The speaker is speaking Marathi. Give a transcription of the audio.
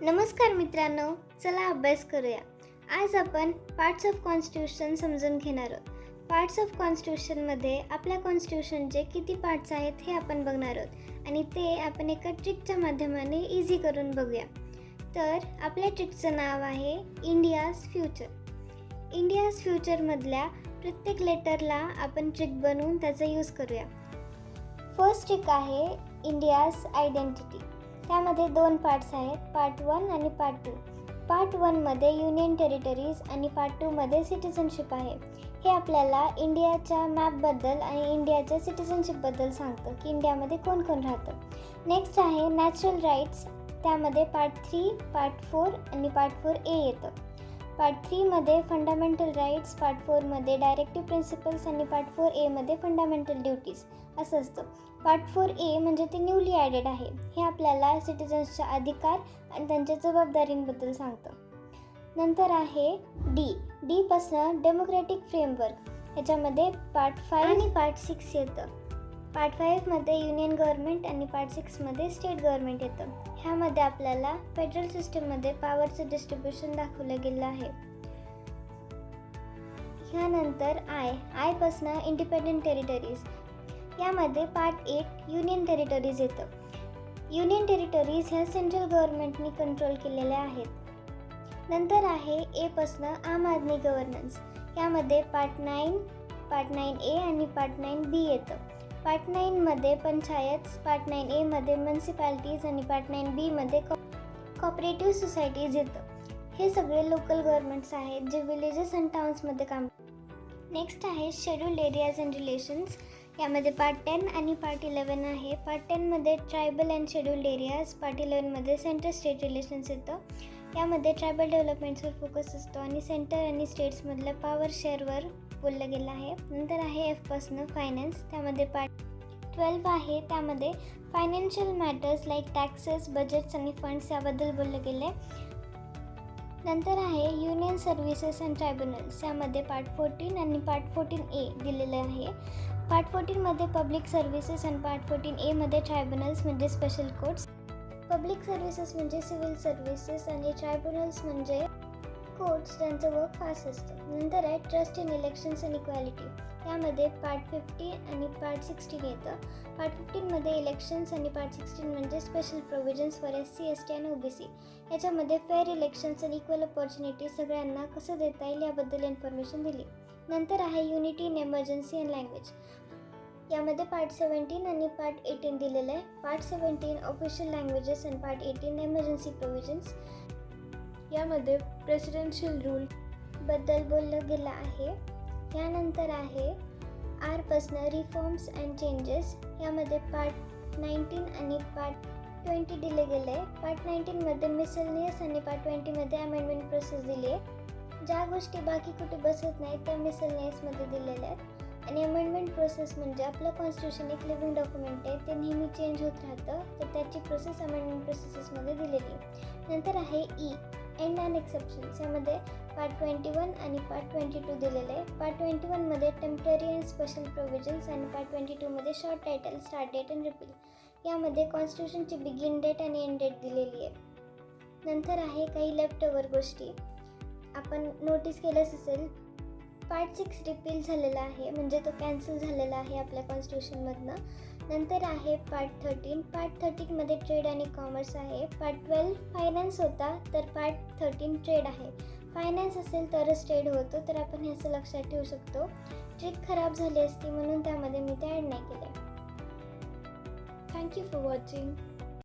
नमस्कार मित्रांनो, चला अभ्यास करूया. आज आपण पार्ट्स ऑफ कॉन्स्टिट्यूशन समजून घेणार आहोत. पार्ट्स ऑफ कॉन्स्टिट्यूशनमध्ये आपल्या कॉन्स्टिट्यूशनचे किती पार्ट्स आहेत हे आपण बघणार आहोत आणि ते आपण एका ट्रिकच्या माध्यमाने इझी करून बघूया. तर आपल्या ट्रिकचं नाव आहे इंडियाज फ्युचर. इंडियाज फ्युचरमधल्या प्रत्येक लेटरला आपण ट्रिक बनवून त्याचा यूज करूया. फर्स्ट ट्रिक आहे इंडियाज आयडेंटिटी. त्यामध्ये दोन पार्ट्स आहेत, पार्ट 1 आणि पार्ट 2. पार्ट 1मध्ये युनियन टेरिटरीज आणि पार्ट 2मध्ये सिटिझनशिप आहे. हे आपल्याला इंडियाच्या मॅपबद्दल आणि इंडियाच्या सिटिझनशिपबद्दल सांगतं की इंडियामध्ये कोण कोण राहतं. नेक्स्ट आहे नॅचरल राईट्स. त्यामध्ये पार्ट 3, पार्ट 4 आणि पार्ट 4A येतं. पार्ट 3मध्ये फंडामेंटल राईट्स, पार्ट 4मध्ये डायरेक्टिव्ह प्रिन्सिपल्स आणि पार्ट 4A फंडामेंटल ड्युटीज असं असतं. पार्ट 4A म्हणजे ते न्यूली ॲडेड आहे. हे आपल्याला सिटिझन्सच्या अधिकार आणि त्यांच्या जबाबदारींबद्दल सांगतं. नंतर आहे डी पासून डेमोक्रॅटिक फ्रेमवर्क. ह्याच्यामध्ये पार्ट 5 आणि पार्ट 6 येतं. पार्ट 5मध्ये युनियन गव्हर्नमेंट आणि पार्ट 6मध्ये स्टेट गव्हर्नमेंट येतं. ह्यामध्ये आपल्याला फेडरल सिस्टममध्ये पॉवरचं डिस्ट्रीब्युशन दाखवलं गेलं आहे. ह्यानंतर आय पासून इंडिपेंडंट टेरिटरीज. यामध्ये पार्ट 8 युनियन टेरिटरीज येतं. युनियन टेरिटरीज ह्या सेंट्रल गव्हर्नमेंटनी कंट्रोल केलेल्या आहेत. नंतर आहे ए पासून आम आदमी गव्हर्नन्स. यामध्ये पार्ट 9A आणि पार्ट 9B येतं. पार्ट 9मध्ये पंचायत, पार्ट 9A म्युन्सिपॅलिटीज आणि पार्ट 9B कॉपरेटिव्ह सोसायटीज येतं. हे सगळे लोकल गव्हर्नमेंट्स आहेत जे विलेजेस आणि टाउन्समध्ये काम. नेक्स्ट आहे शेड्यूल्ड एरियाज अँड रिलेशन्स. यामध्ये पार्ट 10 आणि पार्ट 11 आहे. पार्ट 10मध्ये tribal and scheduled areas, part 11मध्ये सेंटर स्टेट रिलेशन्स येतं. यामध्ये ट्रायबल डेव्हलपमेंट्सवर फोकस असतो आणि सेंटर आणि स्टेट्समधल्या पॉवर शेअरवर बोललं गेलं आहे. नंतर आहे एफ पासून फायनान्स. त्यामध्ये पार्ट 12 आहे. त्यामध्ये financial matters like taxes, budgets आणि फंड्स याबद्दल बोललं गेलं आहे. नंतर आहे युनियन सर्व्हिसेस अँड ट्रायब्युनल्स. यामध्ये पार्ट 14 आणि पार्ट 14A दिलेलं आहे. पार्ट 14मध्ये पब्लिक सर्व्हिसेस आणि पार्ट 14A ट्रायब्युनल्स म्हणजे स्पेशल कोर्ट्स. पब्लिक सर्व्हिसेस म्हणजे सिव्हिल सर्व्हिसेस आणि ट्रायब्युनल्स म्हणजे कोर्ट्स ज्यांचं वर्क फास्ट असतं. नंतर आहे trust in elections and equality. यामध्ये पार्ट 15 आणि पार्ट 16 येतं. पार्ट 15मध्ये इलेक्शन्स आणि पार्ट 16 म्हणजे special provisions for SC, ST आणि OBC. याच्यामध्ये फेअर इलेक्शन्स आणि इक्वल ऑपॉर्च्युनिटी सगळ्यांना कसं देता येईल याबद्दल इन्फॉर्मेशन दिली. नंतर आहे unity in emergency and language. यामध्ये पार्ट 17 आणि पार्ट 18 दिलेलं आहे. पार्ट 17 ऑफिशियल लँग्वेजेस आणि पार्ट 18 एमर्जन्सी प्रोव्हिजन्स. यामध्ये प्रेसिडेन्शियल रूल बद्दल बोललं गेलं आहे. यानंतर आहे आर पासून रिफॉर्म्स अँड चेंजेस. यामध्ये पार्ट 19 आणि पार्ट 20 दिले गेले आहे. पार्ट 19मध्ये मिसलेनियस आणि पार्ट 20मध्ये अमेंडमेंट प्रोसेस दिली आहे. ज्या गोष्टी बाकी कुठे बसत नाहीत त्या मिसलेनियसमध्ये दिलेल्या आहेत. आणि अमेंडमेंट प्रोसेस म्हणजे आपलं कॉन्स्टिट्यूशन एक लिव्हिंग डॉक्युमेंट आहे, ते नेहमी चेंज होत राहतं, तर त्याची प्रोसेस अमेंडमेंट प्रोसेसेसमध्ये दिलेली आहे. नंतर आहे एंड अँड एक्सेप्शन्स. यामध्ये पार्ट 21 आणि पार्ट 22 दिलेले आहे. पार्ट 21मध्ये टेम्पररी अँड स्पेशल प्रोव्हिजन्स आणि पार्ट 22मध्ये short title, start date and repeal. यामध्ये कॉन्स्टिट्यूशनची बिगिन डेट आणि एंड डेट दिलेली आहे. नंतर आहे काही लेफ्ट ओव्हर गोष्टी. आपण नोटीस केलंच असेल, पार्ट 6 रिपील झालेला आहे, म्हणजे तो कॅन्सल झालेला आहे आपल्या कॉन्स्टिट्यूशनमधनं. नंतर आहे पार्ट 13. पार्ट 13मध्ये ट्रेड आणि कॉमर्स आहे. पार्ट 12 फायनान्स होता, तर पार्ट 13 ट्रेड आहे. फायनान्स असेल तरच ट्रेड होतो, तर आपण हे असं लक्षात ठेवू शकतो. ट्रिक खराब झाली असती म्हणून त्यामध्ये मी ते ॲड नाही केलं. Thank you for watching.